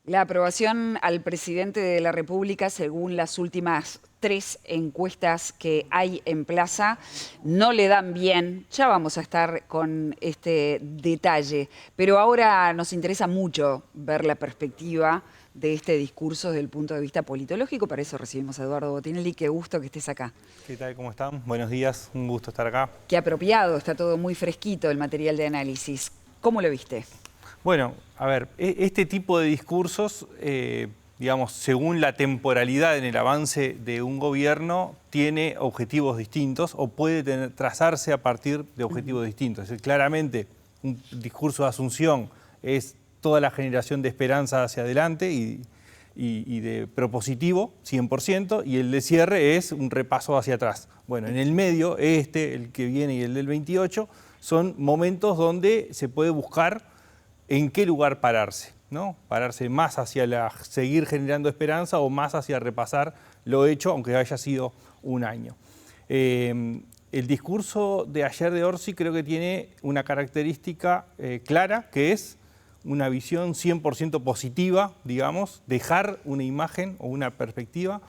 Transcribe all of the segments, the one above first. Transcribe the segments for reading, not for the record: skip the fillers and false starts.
La aprobación al presidente de la República, según las últimas 3 encuestas que hay en plaza, no le dan bien. Ya vamos a estar con este detalle. Pero ahora nos interesa mucho ver la perspectiva de este discurso desde el punto de vista politológico. Para eso recibimos a Eduardo Botinelli. Qué gusto que estés acá. ¿Qué tal? ¿Cómo están? Buenos días, un gusto estar acá. Qué apropiado, está todo muy fresquito el material de análisis. ¿Cómo lo viste? Bueno, a ver, este tipo de discursos, digamos, según la temporalidad en el avance de un gobierno, tiene objetivos distintos o puede trazarse a partir de objetivos distintos. Es decir, claramente, un discurso de asunción es toda la generación de esperanza hacia adelante y de propositivo, 100%, y el de cierre es un repaso hacia atrás. Bueno, en el medio, el que viene y el del 28, son momentos donde se puede buscar en qué lugar pararse, ¿no? Pararse más hacia seguir generando esperanza o más hacia repasar lo hecho, aunque haya sido un año. El discurso de ayer de Orsi creo que tiene una característica clara, que es una visión 100% positiva, digamos, dejar una imagen o una perspectiva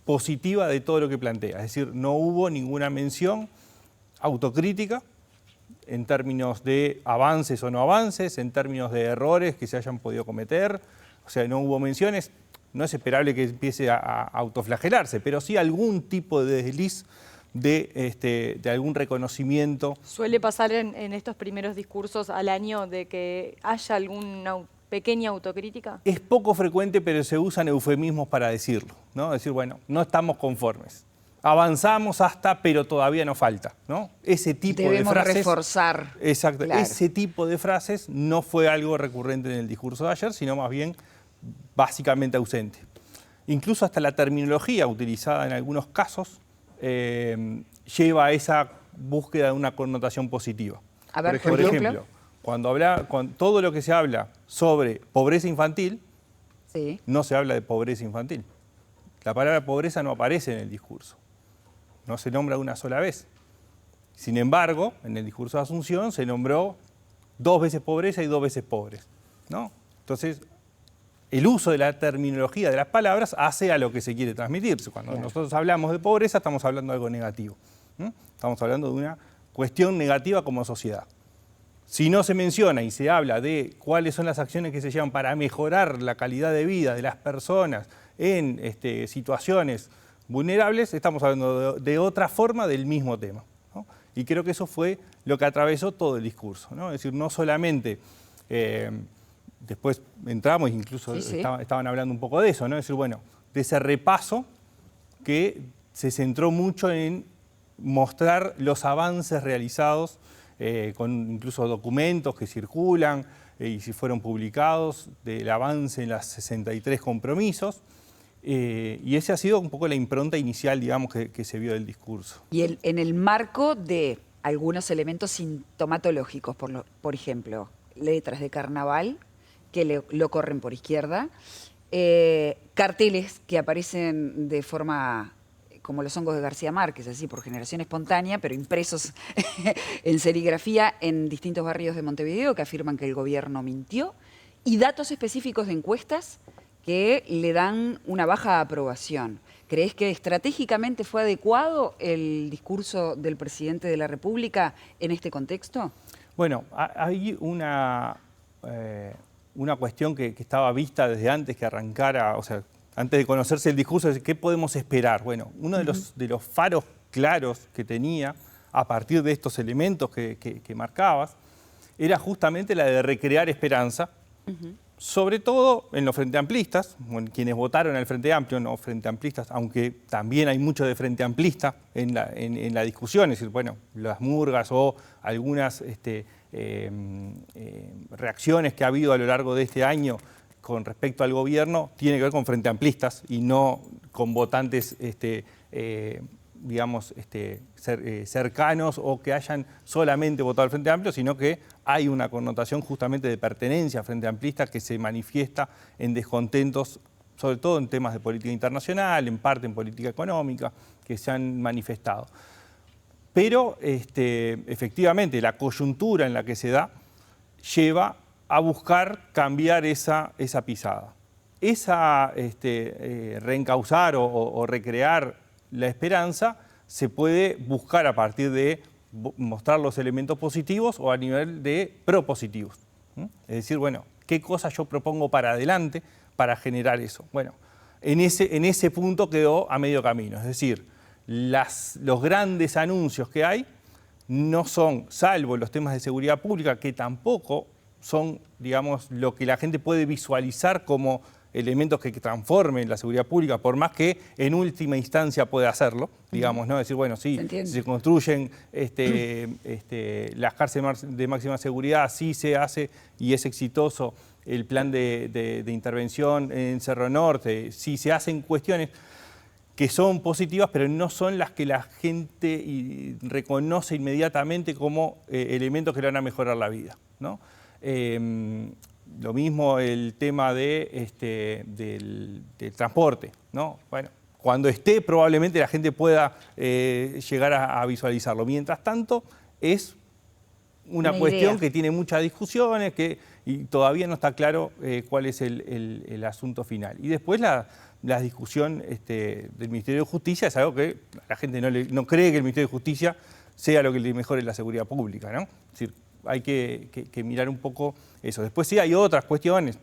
positiva de todo lo que plantea. Es decir, no hubo ninguna mención autocrítica en términos de avances o no avances, en términos de errores que se hayan podido cometer. O sea, no hubo menciones. No es esperable que empiece a autoflagelarse, pero sí algún tipo de desliz de algún reconocimiento. ¿Suele pasar en estos primeros discursos al año de que haya alguna pequeña autocrítica? Es poco frecuente, pero se usan eufemismos para decirlo, ¿no? Decir, bueno, no estamos conformes. Avanzamos hasta, pero todavía nos falta, ¿no? Ese tipo de frases... Debemos reforzar. Exacto. Claro. Ese tipo de frases no fue algo recurrente en el discurso de ayer, sino más bien básicamente ausente. Incluso hasta la terminología utilizada en algunos casos lleva a esa búsqueda de una connotación positiva. A ver, por ejemplo, cuando todo lo que se habla sobre pobreza infantil, sí, no se habla de pobreza infantil. La palabra pobreza no aparece en el discurso. No se nombra una sola vez. Sin embargo, en el discurso de Asunción se nombró 2 veces pobreza y 2 veces pobres, ¿no? Entonces, el uso de la terminología de las palabras hace a lo que se quiere transmitir. Cuando nosotros hablamos de pobreza, estamos hablando de algo negativo, ¿no? Estamos hablando de una cuestión negativa como sociedad. Si no se menciona y se habla de cuáles son las acciones que se llevan para mejorar la calidad de vida de las personas en situaciones vulnerables, estamos hablando de otra forma del mismo tema, ¿no? Y creo que eso fue lo que atravesó todo el discurso, ¿no? Es decir, no solamente, después entramos, incluso estaban hablando un poco de eso, ¿no? Es decir, bueno, de ese repaso que se centró mucho en mostrar los avances realizados, con incluso documentos que circulan y si fueron publicados, del avance en los 63 compromisos. Y ese ha sido un poco la impronta inicial, digamos, que se vio del discurso. Y en el marco de algunos elementos sintomatológicos, por ejemplo, letras de carnaval que lo corren por izquierda, carteles que aparecen de forma como los hongos de García Márquez, así por generación espontánea, pero impresos en serigrafía en distintos barrios de Montevideo que afirman que el gobierno mintió, y datos específicos de encuestas que le dan una baja aprobación. ¿Crees que estratégicamente fue adecuado el discurso del presidente de la República en este contexto? Bueno, hay una cuestión que estaba vista desde antes que arrancara, o sea, antes de conocerse el discurso, ¿qué podemos esperar? Bueno, uno de los faros claros que tenía a partir de estos elementos que marcabas era justamente la de recrear esperanza, sobre todo en los Frente Amplistas, bueno, quienes votaron al Frente Amplio, no Frente Amplistas, aunque también hay mucho de Frente Amplista en la discusión, es decir, bueno, las murgas o algunas reacciones que ha habido a lo largo de este año con respecto al gobierno tiene que ver con Frente Amplistas y no con votantes digamos, cercanos o que hayan solamente votado al Frente Amplio, sino que hay una connotación justamente de pertenencia al Frente Amplista que se manifiesta en descontentos, sobre todo en temas de política internacional, en parte en política económica, que se han manifestado. Pero efectivamente la coyuntura en la que se da lleva a buscar cambiar esa pisada. esa reencauzar o recrear la esperanza se puede buscar a partir de mostrar los elementos positivos o a nivel de propositivos. Es decir, bueno, ¿qué cosas yo propongo para adelante para generar eso? Bueno, en ese punto quedó a medio camino. Es decir, los grandes anuncios que hay no son, salvo los temas de seguridad pública, que tampoco son, digamos, lo que la gente puede visualizar como elementos que transformen la seguridad pública, por más que en última instancia pueda hacerlo, digamos, ¿no? Decir, bueno, sí, si se construyen las cárceles de máxima seguridad, sí se hace y es exitoso el plan de intervención en Cerro Norte, sí se hacen cuestiones que son positivas, pero no son las que la gente reconoce inmediatamente como elementos que le van a mejorar la vida, ¿no? Lo mismo el tema del transporte, ¿no? Bueno, cuando esté probablemente la gente pueda llegar a visualizarlo. Mientras tanto, es una cuestión que tiene muchas discusiones y todavía no está claro cuál es el asunto final. Y después la discusión del Ministerio de Justicia es algo que la gente no cree que el Ministerio de Justicia sea lo que le mejore la seguridad pública, ¿no? Es decir, hay que mirar un poco eso. Después sí hay otras cuestiones.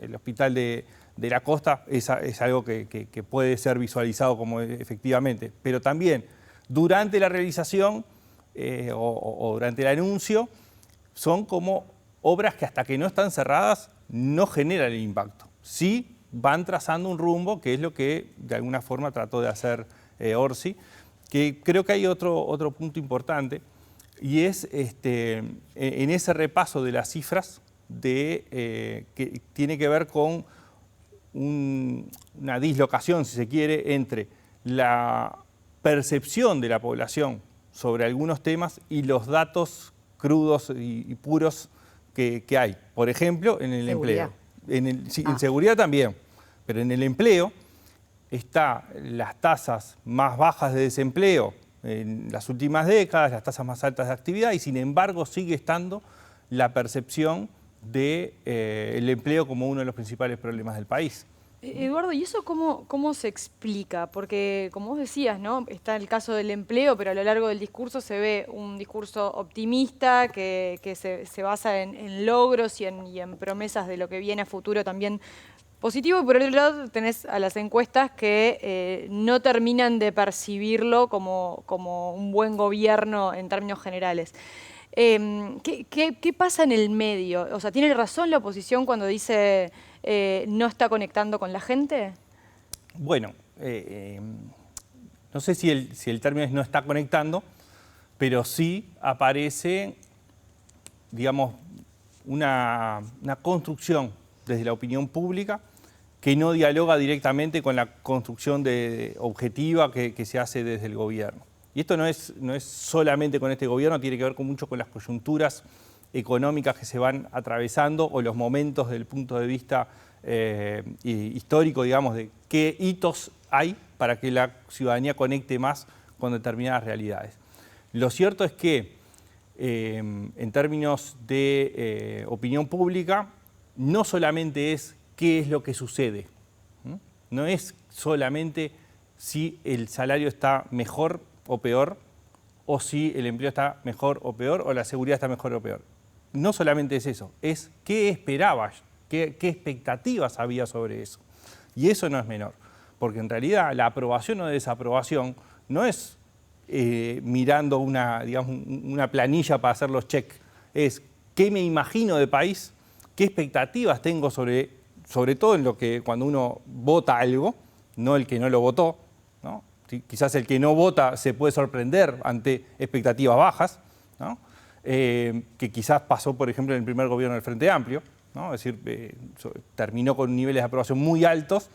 El Hospital de la Costa es algo que puede ser visualizado como efectivamente, pero también durante la realización o durante el anuncio son como obras que hasta que no están cerradas no generan el impacto. Sí van trazando un rumbo, que es lo que de alguna forma trató de hacer Orsi, que creo que hay otro punto importante, y es en ese repaso de las cifras que tiene que ver con una dislocación, si se quiere, entre la percepción de la población sobre algunos temas y los datos crudos y puros que hay. Por ejemplo, en el empleo. En seguridad también, pero en el empleo están las tasas más bajas de desempleo en las últimas décadas, las tasas más altas de actividad, y sin embargo sigue estando la percepción del empleo como uno de los principales problemas del país. Eduardo, ¿y eso cómo se explica? Porque, como vos decías, ¿no? Está el caso del empleo, pero a lo largo del discurso se ve un discurso optimista que se basa en logros y en promesas de lo que viene a futuro también positivo. Y por otro lado tenés a las encuestas que no terminan de percibirlo como un buen gobierno en términos generales. ¿Qué pasa en el medio? O sea, ¿tiene razón la oposición cuando dice no está conectando con la gente? Bueno, no sé si el término es no está conectando, pero sí aparece, digamos, una construcción desde la opinión pública que no dialoga directamente con la construcción objetiva que se hace desde el gobierno. Y esto no es solamente con este gobierno, tiene que ver mucho con las coyunturas económicas que se van atravesando o los momentos desde el punto de vista histórico, digamos, de qué hitos hay para que la ciudadanía conecte más con determinadas realidades. Lo cierto es que en términos de opinión pública, no solamente es qué es lo que sucede, no es solamente si el salario está mejor o peor, o si el empleo está mejor o peor, o la seguridad está mejor o peor. No solamente es eso, es qué esperabas, qué expectativas había sobre eso. Y eso no es menor, porque en realidad la aprobación o desaprobación no es mirando una planilla para hacer los checks, es qué me imagino de país, qué expectativas tengo sobre todo en lo que cuando uno vota algo, no el que no lo votó, ¿no? Sí, quizás el que no vota se puede sorprender ante expectativas bajas, ¿no? Que quizás pasó, por ejemplo, en el primer gobierno del Frente Amplio, ¿no? Es decir, terminó con niveles de aprobación muy altos,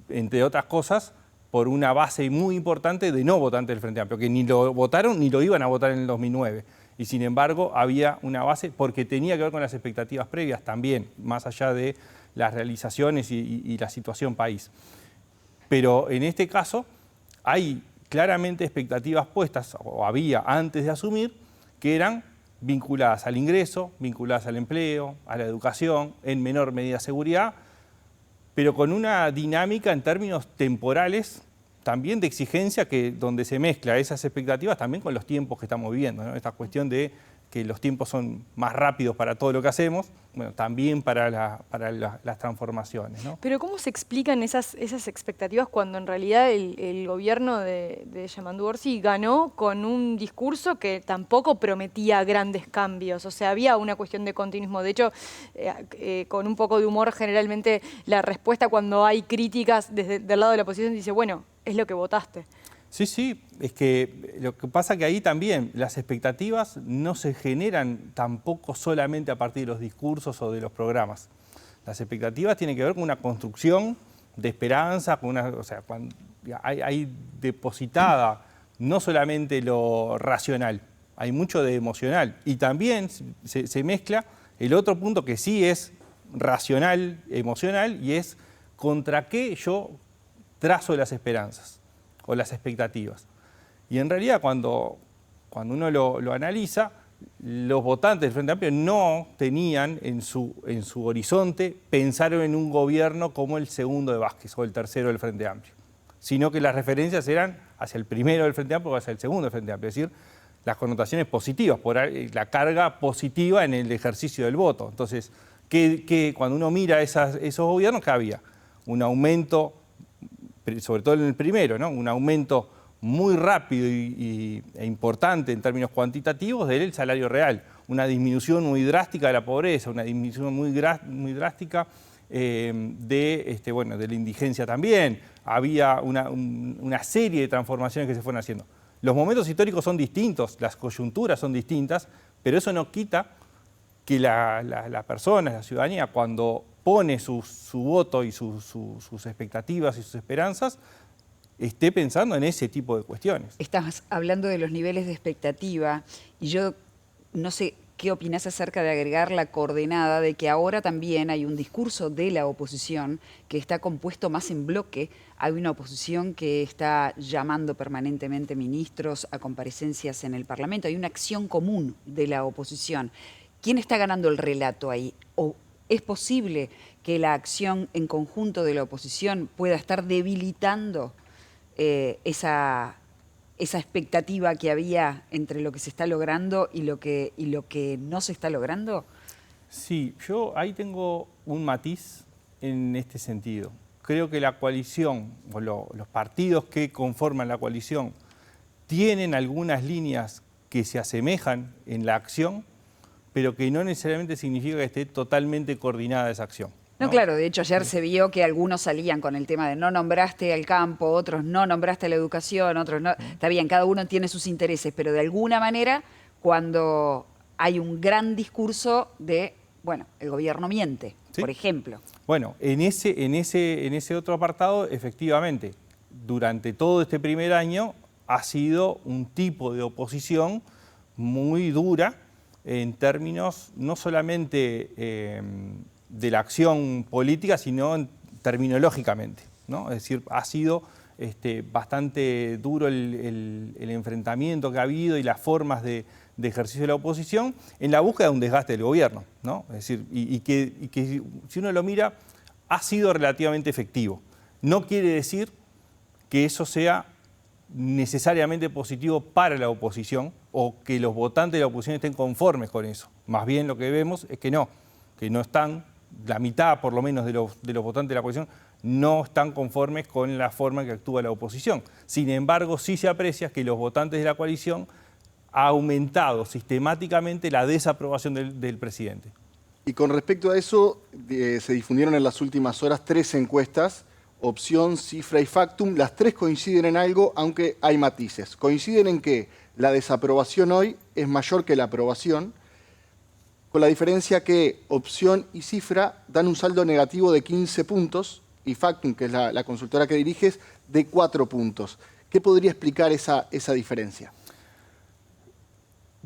entre otras cosas, por una base muy importante de no votantes del Frente Amplio, que ni lo votaron ni lo iban a votar en el 2009. Y sin embargo, había una base porque tenía que ver con las expectativas previas también, más allá de las realizaciones y la situación país. Pero en este caso hay claramente expectativas puestas, o había antes de asumir, que eran vinculadas al ingreso, vinculadas al empleo, a la educación, en menor medida seguridad, pero con una dinámica en términos temporales, también de exigencia, donde se mezcla esas expectativas también con los tiempos que estamos viviendo, ¿no? Esta cuestión de que los tiempos son más rápidos para todo lo que hacemos, bueno, también para las transformaciones, ¿no? Pero ¿cómo se explican esas expectativas cuando en realidad el gobierno de Yamandu Orsi ganó con un discurso que tampoco prometía grandes cambios? O sea, había una cuestión de continuismo. De hecho, con un poco de humor, generalmente la respuesta cuando hay críticas desde del lado de la oposición dice, bueno, es lo que votaste. Sí, sí, es que lo que pasa que ahí también las expectativas no se generan tampoco solamente a partir de los discursos o de los programas. Las expectativas tienen que ver con una construcción de esperanza, o sea, cuando hay depositada no solamente lo racional, hay mucho de emocional. Y también se mezcla el otro punto que sí es racional, emocional, y es contra qué yo trazo las esperanzas o las expectativas. Y en realidad cuando uno lo analiza, los votantes del Frente Amplio no tenían en su horizonte, pensaron en un gobierno como el segundo de Vázquez o el tercero del Frente Amplio, sino que las referencias eran hacia el primero del Frente Amplio o hacia el segundo del Frente Amplio, es decir, las connotaciones positivas, por la carga positiva en el ejercicio del voto. Entonces, cuando uno mira esos gobiernos, ¿qué había? Un aumento, sobre todo en el primero, ¿no? Un aumento muy rápido e importante en términos cuantitativos del salario real, una disminución muy drástica de la pobreza, una disminución muy drástica de la indigencia también. Había una serie de transformaciones que se fueron haciendo. Los momentos históricos son distintos, las coyunturas son distintas, pero eso no quita que la persona, la ciudadanía, cuando pone su voto y sus expectativas y sus esperanzas, esté pensando en ese tipo de cuestiones. Estás hablando de los niveles de expectativa y yo no sé qué opinás acerca de agregar la coordenada de que ahora también hay un discurso de la oposición que está compuesto más en bloque. Hay una oposición que está llamando permanentemente ministros a comparecencias en el Parlamento. Hay una acción común de la oposición. ¿Quién está ganando el relato ahí? ¿O es posible que la acción en conjunto de la oposición pueda estar debilitando esa expectativa que había entre lo que se está logrando y lo que no se está logrando? Sí, yo ahí tengo un matiz en este sentido. Creo que la coalición, o los partidos que conforman la coalición, tienen algunas líneas que se asemejan en la acción, pero que no necesariamente significa que esté totalmente coordinada esa acción. No, claro, de hecho ayer se vio que algunos salían con el tema de no nombraste al campo, otros no nombraste la educación, otros no. Está bien, cada uno tiene sus intereses, pero de alguna manera cuando hay un gran discurso de, bueno, el gobierno miente, ¿sí? Por ejemplo. Bueno, en ese otro apartado, efectivamente, durante todo este primer año ha sido un tipo de oposición muy dura en términos no solamente de la acción política, sino terminológicamente, ¿no? Es decir, ha sido bastante duro el enfrentamiento que ha habido y las formas de ejercicio de la oposición en la búsqueda de un desgaste del gobierno, ¿no? Es decir, y que si uno lo mira, ha sido relativamente efectivo. No quiere decir que eso sea necesariamente positivo para la oposición o que los votantes de la oposición estén conformes con eso. Más bien lo que vemos es que no están, la mitad por lo menos de los votantes de la oposición no están conformes con la forma en que actúa la oposición. Sin embargo, sí se aprecia que los votantes de la coalición ha aumentado sistemáticamente la desaprobación del presidente. Y con respecto a eso, se difundieron en las últimas horas 3 encuestas, Opción, Cifra y Factum. Las 3 coinciden en algo, aunque hay matices. Coinciden en que la desaprobación hoy es mayor que la aprobación, con la diferencia que Opción y Cifra dan un saldo negativo de 15 puntos y Factum, que es la consultora que diriges, de 4 puntos. ¿Qué podría explicar esa diferencia?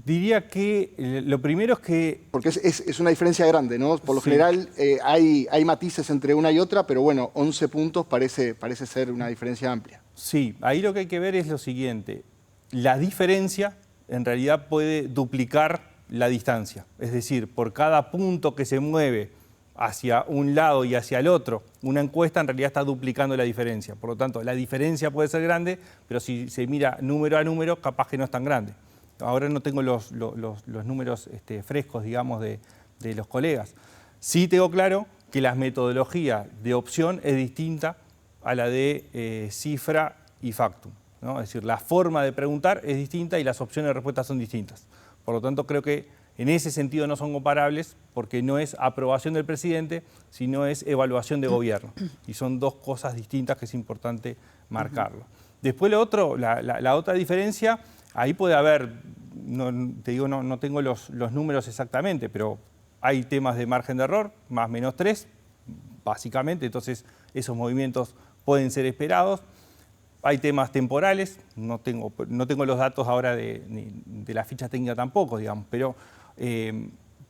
Diría que lo primero es que... Porque es una diferencia grande, ¿no? Por lo general hay matices entre una y otra, pero bueno, 11 puntos parece ser una diferencia amplia. Sí, ahí lo que hay que ver es lo siguiente. La diferencia en realidad puede duplicar la distancia. Es decir, por cada punto que se mueve hacia un lado y hacia el otro una encuesta, en realidad está duplicando la diferencia. Por lo tanto, la diferencia puede ser grande, pero si se mira número a número, capaz que no es tan grande. Ahora no tengo los números frescos, digamos, de los colegas. Sí tengo claro que la metodología de opción es distinta a la de cifra y factum, ¿no? Es decir, la forma de preguntar es distinta y las opciones de respuesta son distintas. Por lo tanto, creo que en ese sentido no son comparables porque no es aprobación del presidente, sino es evaluación de gobierno. Y son dos cosas distintas que es importante marcarlo. Después lo otro, la otra diferencia, ahí puede haber, te digo, no tengo los números exactamente, pero hay temas de margen de error, más menos 3, básicamente, entonces esos movimientos pueden ser esperados. Hay temas temporales, no tengo los datos ahora de la ficha técnica tampoco, digamos, pero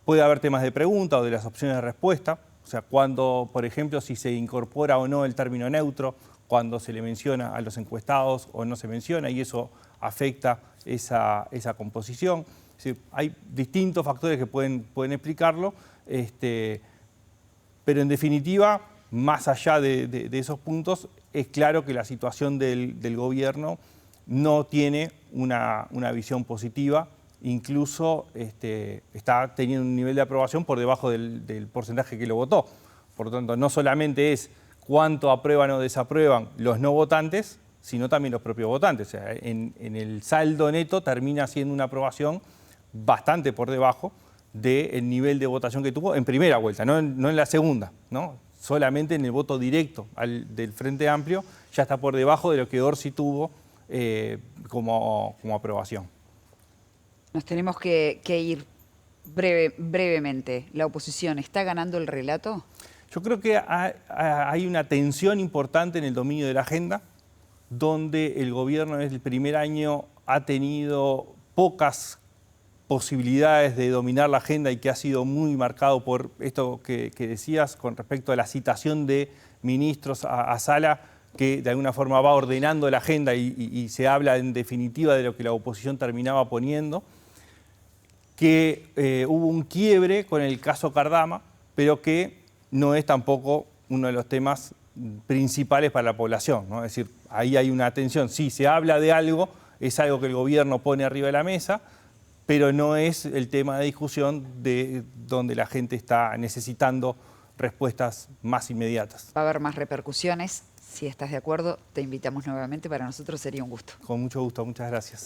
puede haber temas de pregunta o de las opciones de respuesta, o sea, cuando, por ejemplo, si se incorpora o no el término neutro, cuando se le menciona a los encuestados o no se menciona, y eso afecta esa composición. Es decir, hay distintos factores que pueden explicarlo, pero en definitiva, más allá de esos puntos, es claro que la situación del gobierno no tiene una visión positiva, incluso está teniendo un nivel de aprobación por debajo del porcentaje que lo votó. Por lo tanto, no solamente es cuánto aprueban o desaprueban los no votantes, sino también los propios votantes. O sea, en el saldo neto termina siendo una aprobación bastante por debajo del nivel de votación que tuvo en primera vuelta, no en la segunda, ¿no? Solamente en el voto directo del Frente Amplio ya está por debajo de lo que Orsi tuvo como aprobación. Nos tenemos que ir brevemente. ¿La oposición está ganando el relato? Yo creo que hay una tensión importante en el dominio de la agenda, donde el gobierno en el primer año ha tenido pocas posibilidades de dominar la agenda y que ha sido muy marcado por esto que decías con respecto a la citación de ministros a sala, que de alguna forma va ordenando la agenda y se habla en definitiva de lo que la oposición terminaba poniendo, que hubo un quiebre con el caso Cardama, pero que no es tampoco uno de los temas principales para la población, ¿no? Es decir, ahí hay una tensión. Sí, se habla de algo, es algo que el gobierno pone arriba de la mesa, pero no es el tema de discusión de donde la gente está necesitando respuestas más inmediatas. Va a haber más repercusiones. Si estás de acuerdo, te invitamos nuevamente. Para nosotros sería un gusto. Con mucho gusto, muchas gracias.